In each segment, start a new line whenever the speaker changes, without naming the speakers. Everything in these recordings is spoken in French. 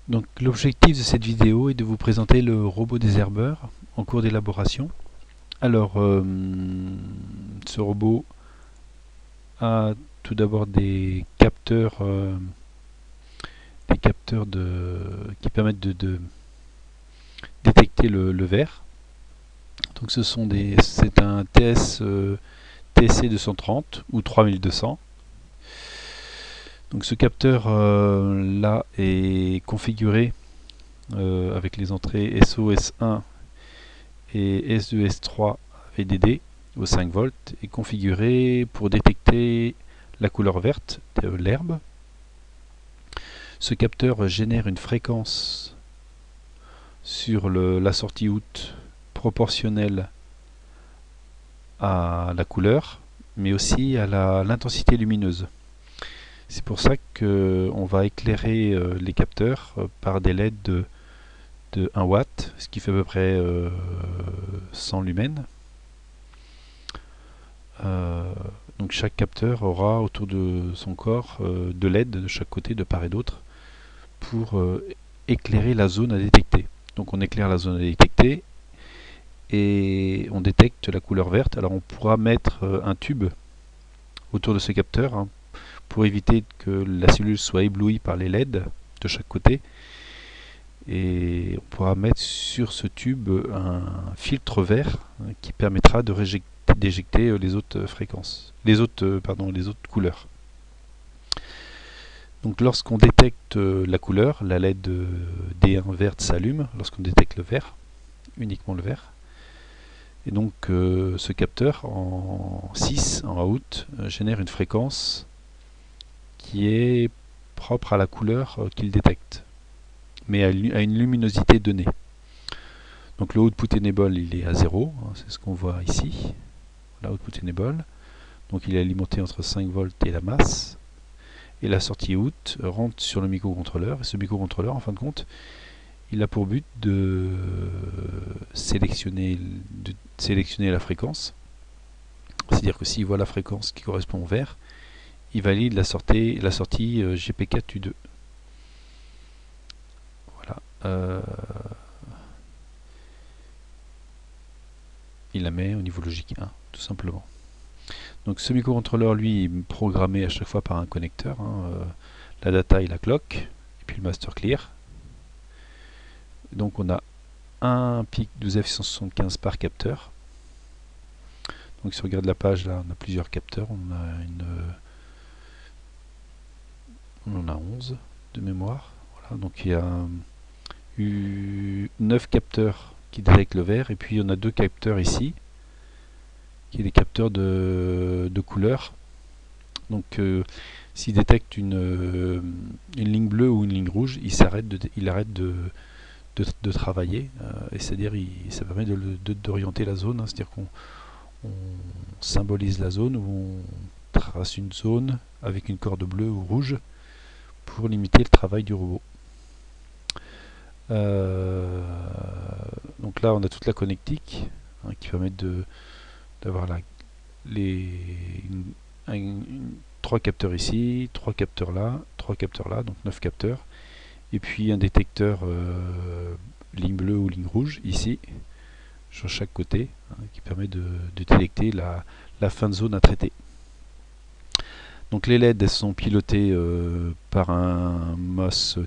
Donc l'objectif de cette vidéo est de vous présenter le robot désherbeur en cours d'élaboration. Alors ce robot a tout d'abord des capteurs qui permettent de détecter le verre. Donc c'est un TSC 230 ou 3200. Donc ce capteur là est configuré avec les entrées SO-S1 et S2-S3 VDD au 5 volts est configuré pour détecter la couleur verte de l'herbe. Ce capteur génère une fréquence sur la sortie out proportionnelle à la couleur, mais aussi à l'intensité lumineuse. C'est pour ça qu'on va éclairer les capteurs par des LED de 1 watt, ce qui fait à peu près 100 lumens. Donc chaque capteur aura autour de son corps deux LED de chaque côté, de part et d'autre, pour éclairer la zone à détecter. Donc on éclaire la zone à détecter et on détecte la couleur verte. Alors on pourra mettre un tube autour de ce capteur hein, pour éviter que la cellule soit éblouie par les LED de chaque côté. Et on pourra mettre sur ce tube un filtre vert hein, qui permettra d'éjecter les autres fréquences, les autres couleurs. Donc lorsqu'on détecte la couleur, la LED D1 verte s'allume lorsqu'on détecte le vert, uniquement le vert. Et donc ce capteur en 6, en out, génère une fréquence qui est propre à la couleur qu'il détecte, mais à une luminosité donnée. Donc le output enable il est à 0, hein, c'est ce qu'on voit ici. Voilà, output enable. Donc il est alimenté entre 5 volts et la masse. Et la sortie out rentre sur le microcontrôleur. Et ce microcontrôleur, en fin de compte, il a pour but de sélectionner la fréquence. C'est-à-dire que s'il voit la fréquence qui correspond au vert, il valide la sortie GP4U2. Voilà. Il la met au niveau logique 1, tout simplement. Donc ce microcontrôleur, lui, est programmé à chaque fois par un connecteur. Hein, la data et la clock, et puis le master clear. Donc on a un pic 12F675 par capteur. Donc si on regarde la page, là, on a plusieurs capteurs. On en a 11 de mémoire. Voilà, donc il y a 9 capteurs qui détectent le vert, et puis on a 2 capteurs ici, qui est des capteurs de couleur. Donc s'il détecte une ligne bleue ou une ligne rouge, il arrête de travailler, et c'est-à-dire ça permet d'orienter la zone, hein, c'est-à-dire qu'on symbolise la zone, où on trace une zone avec une corde bleue ou rouge pour limiter le travail du robot. Donc là on a toute la connectique hein, qui permet d'avoir 3 capteurs ici, 3 capteurs là, 3 capteurs là, donc 9 capteurs, et puis un détecteur ligne bleue ou ligne rouge ici sur chaque côté hein, qui permet de détecter la fin de zone à traiter. Donc les LED elles sont pilotées par un MOS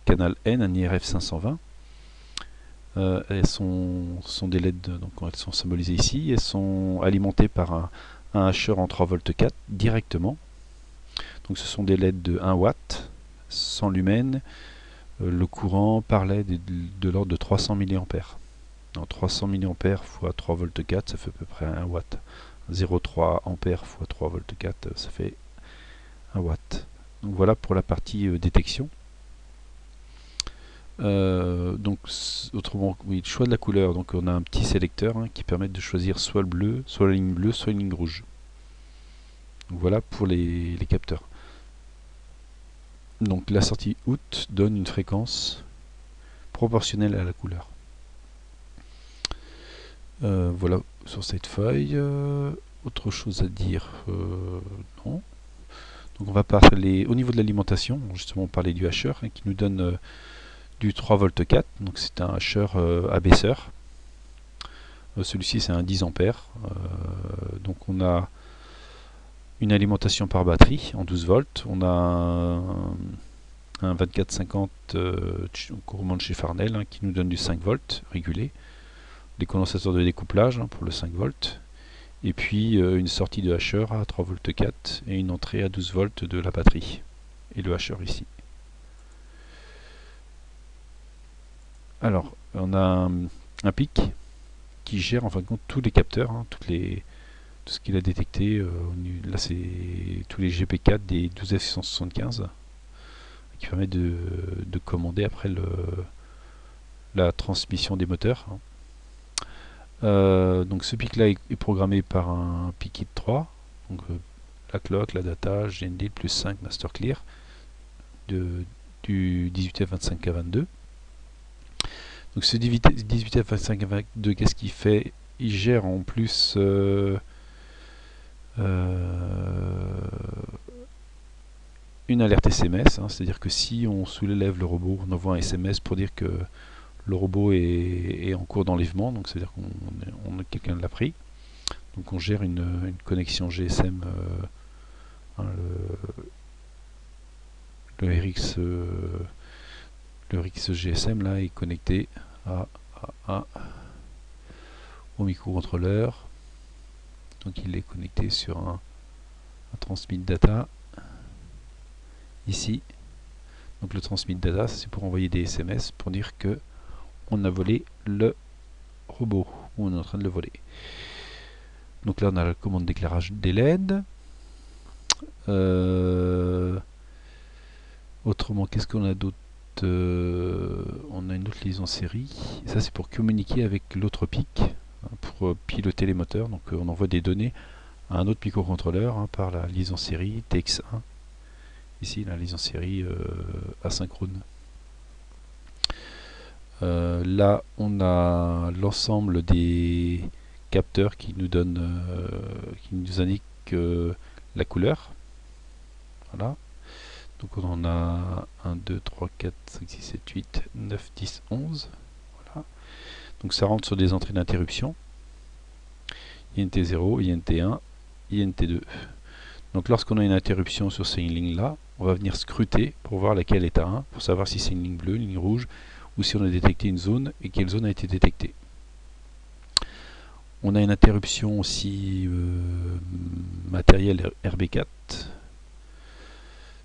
canal N, un IRF 520. Elles sont des LED, donc elles sont symbolisées ici. Elles sont alimentées par un hacheur en 3 volts 4 directement. Donc ce sont des LED de 1 watt, 100 lumens. Le courant par LED est de l'ordre de 300 mA. Donc 300 mA x 3 volts 4, ça fait à peu près 1 watt. 0,3 ampères x 3 volts 4, ça fait 1 watt. Donc voilà pour la partie détection. Donc autrement, oui, le choix de la couleur. Donc on a un petit sélecteur hein, qui permet de choisir soit le bleu, soit la ligne bleue, soit une ligne rouge. Donc voilà pour les capteurs. Donc la sortie out donne une fréquence proportionnelle à la couleur. Voilà sur cette feuille. Autre chose à dire non. Donc on va parler au niveau de l'alimentation. Justement on parlait du hacheur hein, qui nous donne du 3V4, donc c'est un hacheur abaisseur. Celui-ci c'est un 10 ampères. Donc on a une alimentation par batterie en 12 volts. On a un 2450 couramment de chez Farnell, hein, qui nous donne du 5 volts régulé. Les condensateurs de découplage, hein, pour le 5 volts. Et puis une sortie de hacheur à 3V4 et une entrée à 12 volts de la batterie. Et le hacheur ici. Alors, on a un PIC qui gère en fin de compte tous les capteurs, hein, tout ce qu'il a détecté. Là, c'est tous les GP4 des 12F675 qui permet de commander après la transmission des moteurs. Donc ce PIC là est programmé par un PIC 3, donc la clock, la data, GND plus 5 master clear du 18F25K22. Donc ce 18F25K22, qu'est-ce qu'il fait? Il gère en plus une alerte SMS, hein, c'est-à-dire que si on soulève le robot, on envoie un SMS pour dire que le robot est en cours d'enlèvement, donc c'est-à-dire qu'on quelqu'un l'a pris. Donc on gère une connexion GSM, hein, le RX GSM là est connecté au microcontrôleur. Donc il est connecté sur un transmit data ici. Donc le transmit data, c'est pour envoyer des SMS pour dire que on a volé le robot, ou on est en train de le voler. Donc là on a la commande d'éclairage des LED. Autrement, qu'est-ce qu'on a d'autre? On a une autre liaison série. Et ça c'est pour communiquer avec l'autre PIC, hein, pour piloter les moteurs. Donc on envoie des données à un autre microcontrôleur, hein, par la liaison série TX1. Ici la liaison série asynchrone. Là on a l'ensemble des capteurs qui nous donnent, qui nous indiquent la couleur. Voilà. Donc on en a 1, 2, 3, 4, 5, 6, 7, 8, 9, 10, 11. Voilà. Donc ça rentre sur des entrées d'interruption. INT0, INT1, INT2. Donc lorsqu'on a une interruption sur ces lignes-là, on va venir scruter pour voir laquelle est à 1, pour savoir si c'est une ligne bleue, une ligne rouge, ou si on a détecté une zone et quelle zone a été détectée. On a une interruption aussi matérielle RB4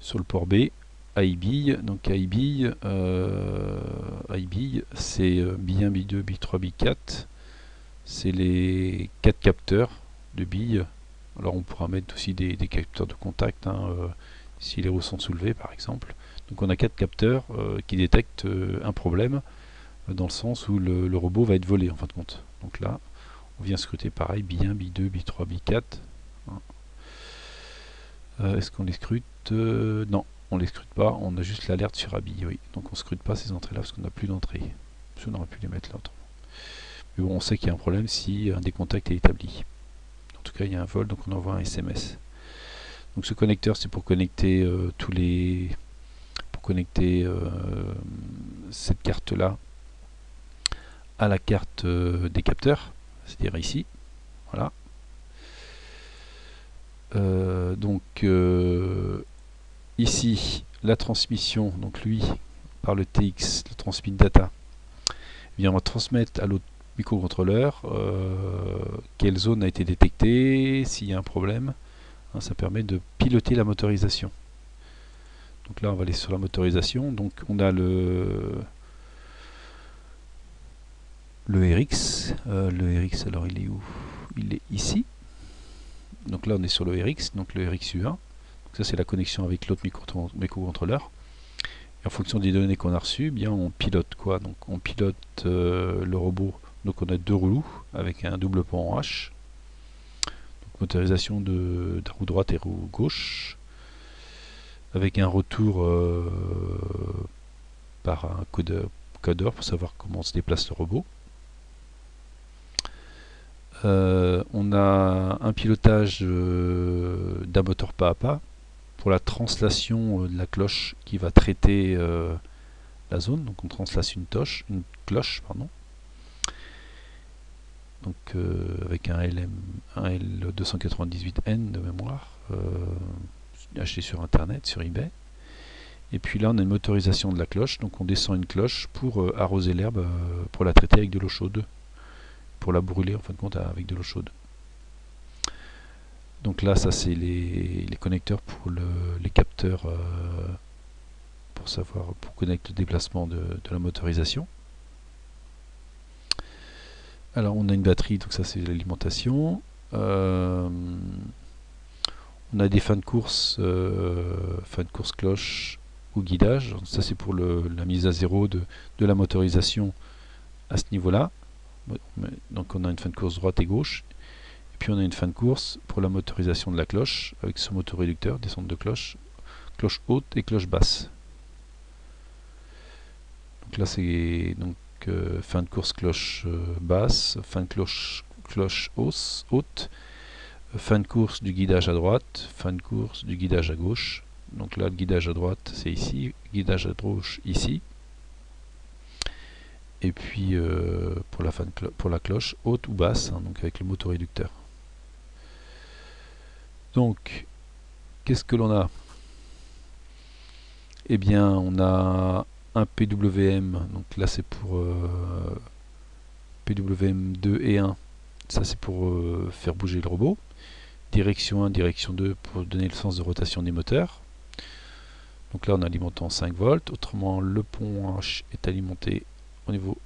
sur le port B, iBille. Donc iBille, c'est bi1, bi2, bi3, bi4. C'est les 4 capteurs de billes. Alors on pourra mettre aussi des capteurs de contact, hein, si les roues sont soulevées par exemple. Donc on a 4 capteurs qui détectent un problème, dans le sens où le robot va être volé en fin de compte. Donc là on vient scruter pareil, bi1, bi2, bi3, bi4. Est-ce qu'on les scrute? Non, on les scrute pas, on a juste l'alerte sur ABI, oui. Donc on scrute pas ces entrées là parce qu'on n'a plus d'entrée. Parce qu'on aurait pu les mettre là autrement. Mais bon, on sait qu'il y a un problème si un décontact est établi. En tout cas, il y a un vol, donc on envoie un SMS. Donc ce connecteur, c'est pour connecter cette carte-là à la carte des capteurs, c'est-à-dire ici. Voilà. Ici, la transmission, donc lui, par le TX, le transmit data, on va transmettre à l'autre microcontrôleur quelle zone a été détectée, s'il y a un problème. Hein, ça permet de piloter la motorisation. Donc là on va aller sur la motorisation. Donc on a le RX. Le RX, alors il est où? Il est ici. Donc là on est sur le RX, donc le RXU1. Donc ça c'est la connexion avec l'autre microcontrôleur. Et en fonction des données qu'on a reçues, bien on pilote quoi? Donc on pilote le robot. Donc on a 2 roues avec un double pont en H. Donc motorisation de roue droite et roue gauche. Avec un retour par un codeur pour savoir comment se déplace le robot. On a un pilotage d'un moteur pas à pas pour la translation de la cloche qui va traiter la zone. Donc on translace une cloche, pardon. Donc avec un L298N de mémoire, acheté sur internet, sur eBay. Et puis là on a une motorisation de la cloche, donc on descend une cloche pour arroser l'herbe, pour la traiter avec de l'eau chaude, pour la brûler en fin de compte avec de l'eau chaude. Donc là ça c'est les connecteurs pour les capteurs, pour connaître le déplacement de la motorisation. Alors on a une batterie, donc ça c'est l'alimentation. On a des fins de course cloche ou guidage. Ça c'est pour la mise à zéro de la motorisation à ce niveau-là. Donc on a une fin de course droite et gauche. Et puis on a une fin de course pour la motorisation de la cloche avec son motoréducteur, descente de cloche haute et cloche basse. Donc là c'est fin de course cloche basse, fin de cloche haute, fin de course du guidage à droite, fin de course du guidage à gauche. Donc là le guidage à droite c'est ici, guidage à gauche ici. Et puis pour la cloche haute ou basse, donc avec le motoréducteur. Donc qu'est-ce que l'on a? Eh bien on a un PWM, donc là c'est pour PWM 2 et 1, ça c'est pour faire bouger le robot. Direction 1, direction 2 pour donner le sens de rotation des moteurs. Donc là on alimente en 5 volts, autrement le pont H est alimenté au niveau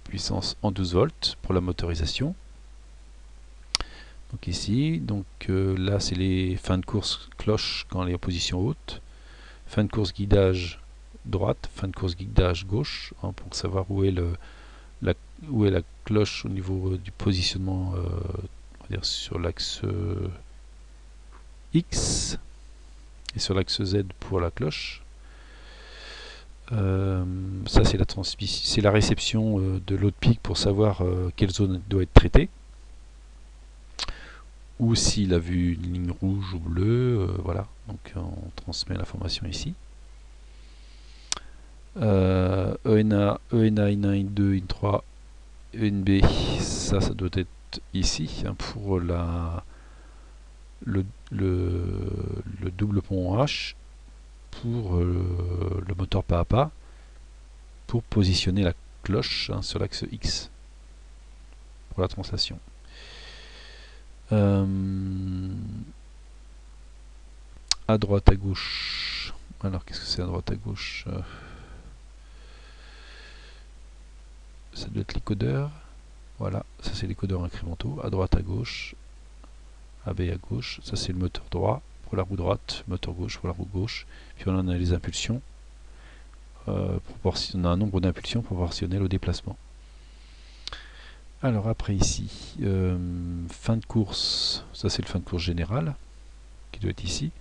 puissance en 12 volts pour la motorisation. Donc ici, là c'est les fins de course cloche quand elle est en position haute, fin de course guidage droite, fin de course guidage gauche, pour savoir où est la cloche au niveau du positionnement, on va dire sur l'axe X et sur l'axe Z pour la cloche. Ça c'est la réception de l'eau de pique pour savoir quelle zone doit être traitée, ou s'il a vu une ligne rouge ou bleue, voilà, donc on transmet l'information ici. ENA, IN1, IN2, IN3, ENB, ça doit être ici, pour le double pont H, pour le moteur pas à pas, pour positionner la cloche sur l'axe X pour la translation. À droite, à gauche. Alors qu'est-ce que c'est à droite, à gauche? Ça doit être les codeurs. Voilà, ça c'est les codeurs incrémentaux. À droite, à gauche. AB à gauche. Ça c'est le moteur droit pour la roue droite, moteur gauche pour la roue gauche. Puis on a les impulsions. On a un nombre d'impulsions proportionnel au déplacement. Alors après ici, fin de course, ça c'est le fin de course général, qui doit être ici.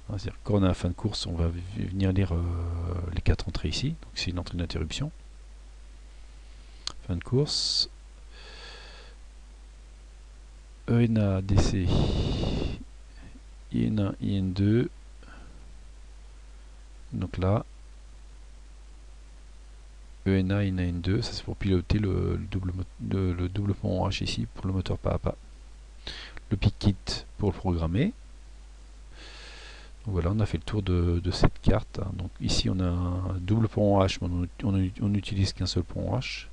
C'est-à-dire quand on a un fin de course, on va venir lire les 4 entrées ici, donc c'est une entrée d'interruption. Fin de course. ENA, DC, IN1, IN2. Donc là, ENA, IN1, IN2, ça c'est pour piloter le double pont H ici pour le moteur pas à pas. Le pick kit pour le programmer. Donc voilà, on a fait le tour de cette carte. Donc ici on a un double pont H, mais on n'utilise qu'un seul pont H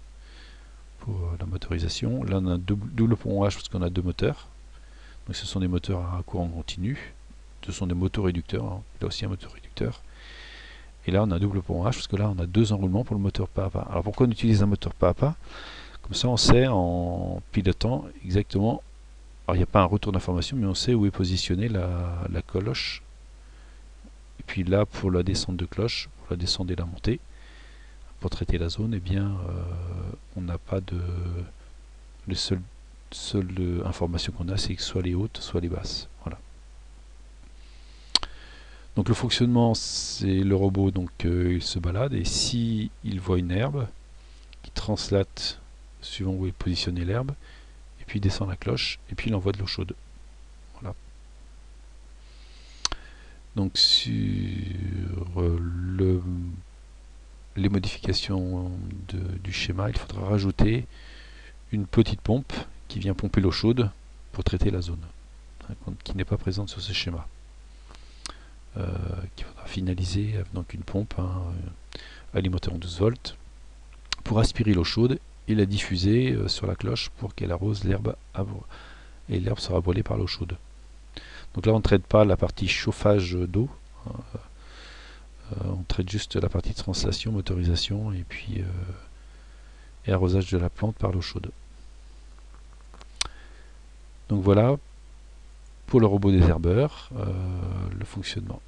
pour la motorisation. Là on a un double pont H parce qu'on a 2 moteurs. Donc ce sont des moteurs à courant continu. Ce sont des motoréducteurs. Là aussi un motoréducteur. Et là on a un double pont H parce que là on a 2 enroulements pour le moteur pas à pas. Alors pourquoi on utilise un moteur pas à pas? Comme ça on sait en pilotant exactement. Alors il n'y a pas un retour d'information, mais on sait où est positionnée la cloche. Et puis là pour la descente de cloche, pour la descente et la montée, pour traiter la zone, eh bien on n'a pas de. Les seules informations qu'on a, c'est que soit les hautes, soit les basses. Voilà. Donc le fonctionnement, c'est le robot, donc il se balade, et si il voit une herbe, il translate suivant où est positionnée l'herbe, et puis il descend la cloche, et puis il envoie de l'eau chaude. Voilà. Donc sur le les modifications du schéma, il faudra rajouter une petite pompe qui vient pomper l'eau chaude pour traiter la zone, qui n'est pas présente sur ce schéma. Qu'il faudra finaliser avec une pompe alimentée en 12 volts pour aspirer l'eau chaude et la diffuser sur la cloche pour qu'elle arrose l'herbe, et l'herbe sera brûlée par l'eau chaude. Donc là on ne traite pas la partie chauffage d'eau, on traite juste la partie translation, motorisation et puis et arrosage de la plante par l'eau chaude. Donc voilà pour le robot désherbeur, le fonctionnement.